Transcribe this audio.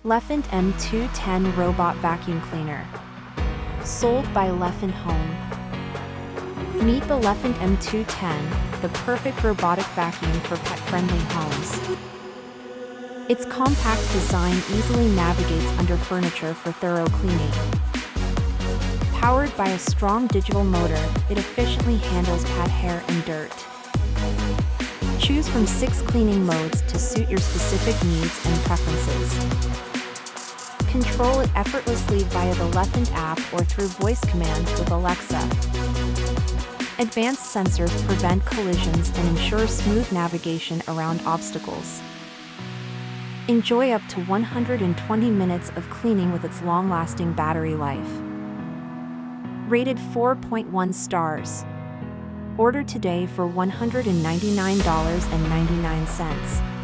Lefant M210 Robot Vacuum Cleaner. Sold by Lefant Home. Meet the Lefant M210, the perfect robotic vacuum for pet-friendly homes. Its compact design easily navigates under furniture for thorough cleaning. Powered by a strong digital motor, it efficiently handles cat hair and dirt. Choose from 6 cleaning modes to suit your specific needs and preferences. Control it effortlessly via the Lefant app or through voice commands with Alexa. Advanced sensors prevent collisions and ensure smooth navigation around obstacles. Enjoy up to 120 minutes of cleaning with its long-lasting battery life. Rated 4.1 stars. Order today for $199.99.